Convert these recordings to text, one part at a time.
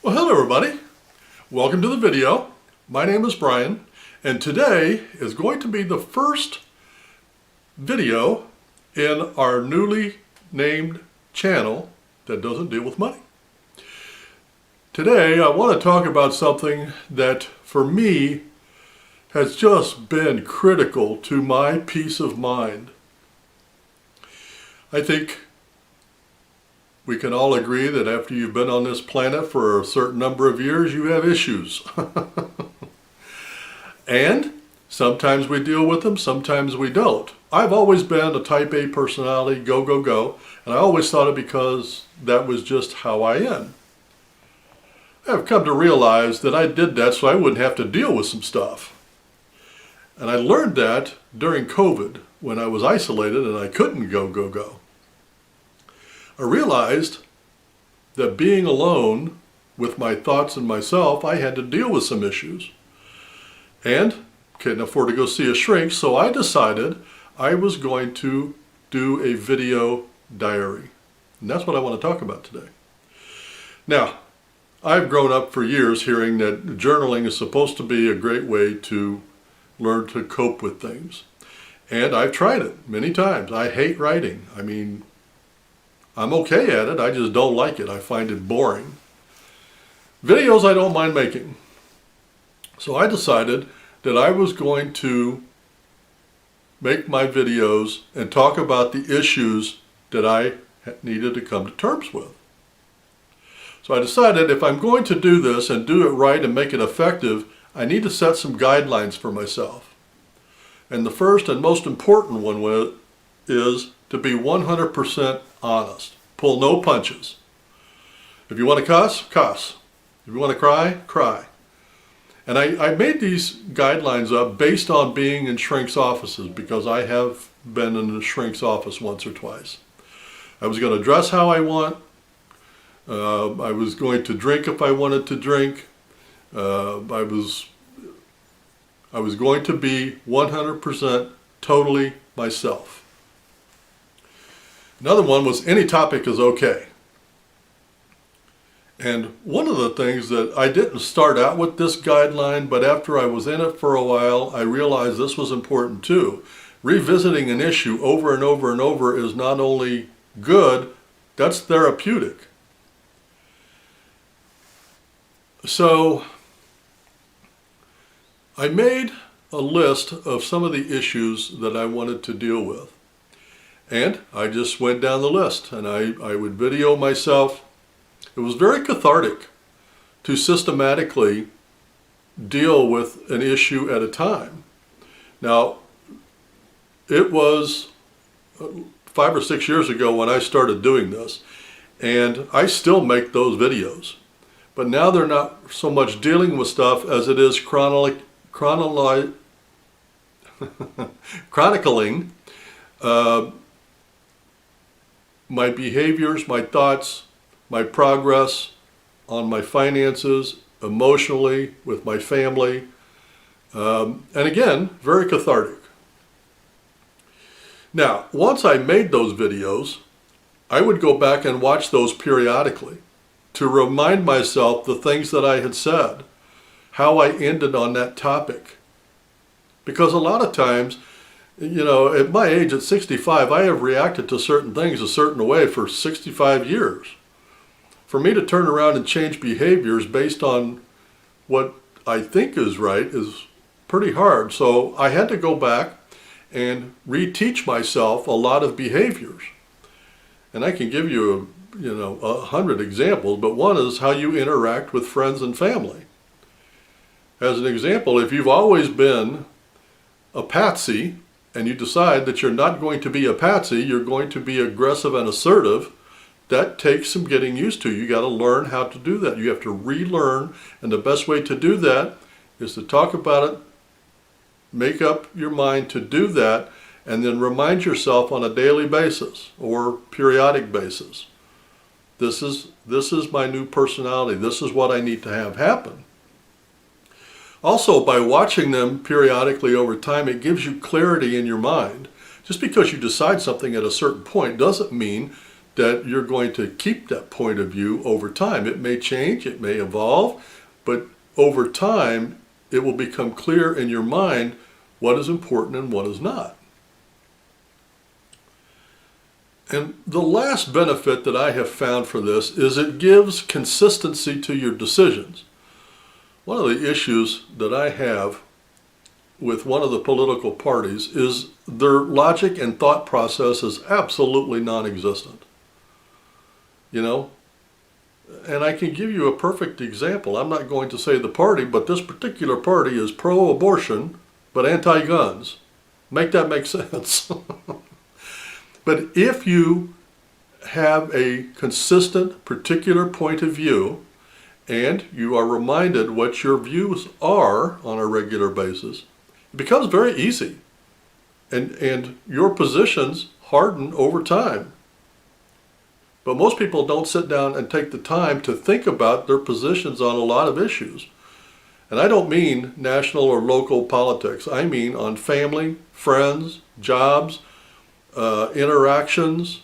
Well, hello everybody. Welcome to the video. My name is Brian, and today is going to be the first video in our newly named channel that doesn't deal with money. Today I want to talk about something that for me has just been critical to my peace of mind. I think we can all agree that after you've been on this planet for a certain number of years, you have issues. And sometimes we deal with them, sometimes we don't. I've always been a type A personality, go, go, go, and I always thought it because that was just how I am. I've come to realize that I did that so I wouldn't have to deal with some stuff. And I learned that during COVID when I was isolated and I couldn't go, go, go. I realized that being alone with my thoughts and myself, I had to deal with some issues. And couldn't afford to go see a shrink, so I decided I was going to do a video diary. And that's what I want to talk about today. Now, I've grown up for years hearing that journaling is supposed to be a great way to learn to cope with things. And I've tried it many times. I hate writing. I mean, I'm okay at it, I just don't like it. I find it boring. Videos I don't mind making. So I decided that I was going to make my videos and talk about the issues that I needed to come to terms with. So I decided if I'm going to do this and do it right and make it effective, I need to set some guidelines for myself. And the first and most important one is to be 100% honest. Pull no punches. If you want to cuss, cuss. If you want to cry, cry. And I made these guidelines up based on being in shrinks' offices because I have been in a shrink's office once or twice. I was going to dress how I want. I was going to drink if I wanted to drink. I was going to be 100% totally myself. Another one was any topic is okay. And one of the things that I didn't start out with this guideline, but after I was in it for a while, I realized this was important too. Revisiting an issue over and over and over is not only good, that's therapeutic. So I made a list of some of the issues that I wanted to deal with. And I just went down the list and I would video myself. It was very cathartic to systematically deal with an issue at a time. Now, it was 5 or 6 years ago when I started doing this, and I still make those videos. But now they're not so much dealing with stuff as it is chronicling my behaviors, my thoughts, my progress on my finances, emotionally, with my family, and again, very cathartic. Now, once I made those videos, I would go back and watch those periodically to remind myself the things that I had said, how I ended on that topic. Because a lot of times, you know, at my age, at 65, I have reacted to certain things a certain way for 65 years. For me to turn around and change behaviors based on what I think is right is pretty hard. So I had to go back and reteach myself a lot of behaviors. And I can give you, 100 examples, but one is how you interact with friends and family. As an example, if you've always been a patsy, and you decide that you're not going to be a patsy, you're going to be aggressive and assertive, that takes some getting used to. You got to learn how to do that. You have to relearn, and the best way to do that is to talk about it, make up your mind to do that, and then remind yourself on a daily basis or periodic basis. This is my new personality. This is what I need to have happen. Also, by watching them periodically over time, it gives you clarity in your mind. Just because you decide something at a certain point doesn't mean that you're going to keep that point of view over time. It may change, it may evolve, but over time, it will become clear in your mind what is important and what is not. And the last benefit that I have found for this is it gives consistency to your decisions. One of the issues that I have with one of the political parties is their logic and thought process is absolutely non-existent. You know? And I can give you a perfect example. I'm not going to say the party, but this particular party is pro-abortion, but anti-guns. Make that make sense. But if you have a consistent, particular point of view, and you are reminded what your views are on a regular basis, it becomes very easy. And your positions harden over time. But most people don't sit down and take the time to think about their positions on a lot of issues. And I don't mean national or local politics. I mean on family, friends, jobs, interactions.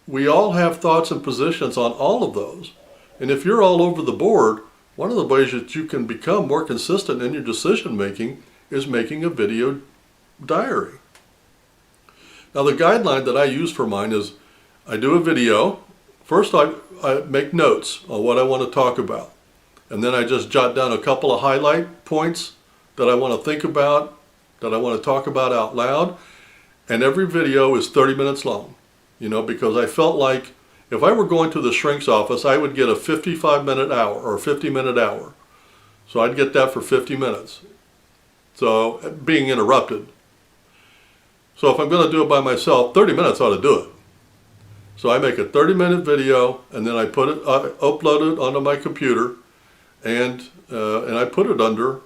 We all have thoughts and positions on all of those. And if you're all over the board, one of the ways that you can become more consistent in your decision making is making a video diary. Now the guideline that I use for mine is I do a video. First I make notes on what I want to talk about. And then I just jot down a couple of highlight points that I want to think about, that I want to talk about out loud. And every video is 30 minutes long, you know, because I felt like if I were going to the shrink's office, I would get a 55-minute hour or a 50-minute hour. So I'd get that for 50 minutes. So being interrupted. So if I'm going to do it by myself, 30 minutes ought to do it. So I make a 30-minute video and then I upload it onto my computer and I put it under,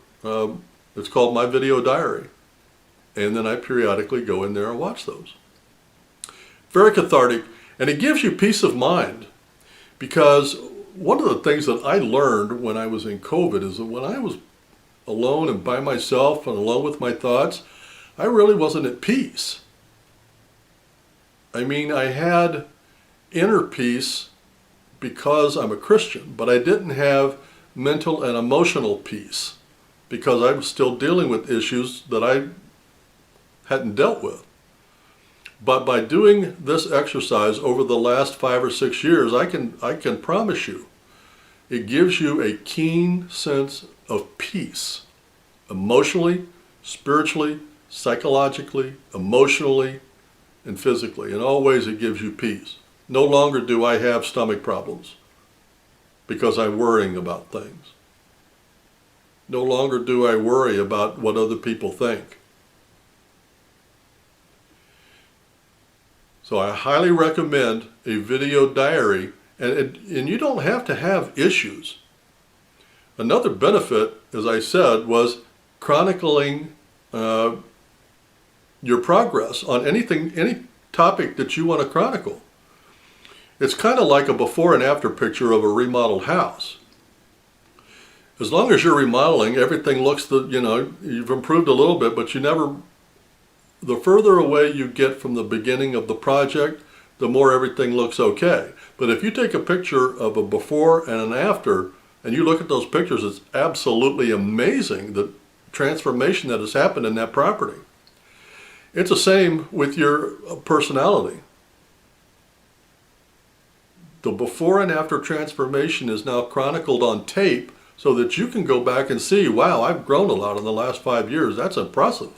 it's called my video diary. And then I periodically go in there and watch those. Very cathartic, and it gives you peace of mind. Because one of the things that I learned when I was in COVID is that when I was alone and by myself and alone with my thoughts, I really wasn't at peace. I mean, I had inner peace because I'm a Christian, but I didn't have mental and emotional peace because I was still dealing with issues that I hadn't dealt with. But by doing this exercise over the last 5 or 6 years, I can promise you, it gives you a keen sense of peace, emotionally, spiritually, psychologically, emotionally, and physically. In all ways, it gives you peace. No longer do I have stomach problems because I'm worrying about things. No longer do I worry about what other people think. So I highly recommend a video diary, and you don't have to have issues. Another benefit, as I said, was chronicling your progress on any topic that you want to chronicle. It's kind of like a before and after picture of a remodeled house. As long as you're remodeling, everything looks, you've improved a little bit, but the further away you get from the beginning of the project, the more everything looks okay. But if you take a picture of a before and an after, and you look at those pictures, it's absolutely amazing the transformation that has happened in that property. It's the same with your personality. The before and after transformation is now chronicled on tape so that you can go back and see, wow, I've grown a lot in the last 5 years. That's impressive.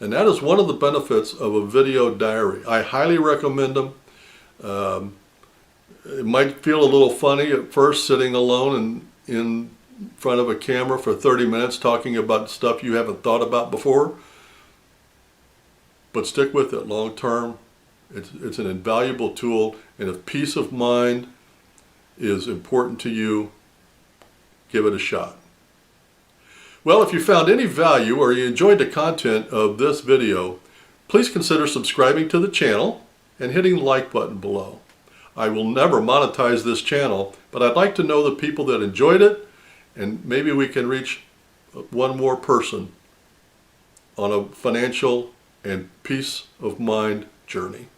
And that is one of the benefits of a video diary. I highly recommend them. It might feel a little funny at first sitting alone in front of a camera for 30 minutes talking about stuff you haven't thought about before. But stick with it long term. It's an invaluable tool, and if peace of mind is important to you, give it a shot. Well, if you found any value or you enjoyed the content of this video, please consider subscribing to the channel and hitting the like button below. I will never monetize this channel, but I'd like to know the people that enjoyed it, and maybe we can reach one more person on a financial and peace of mind journey.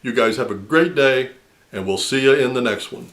You guys have a great day, and we'll see you in the next one.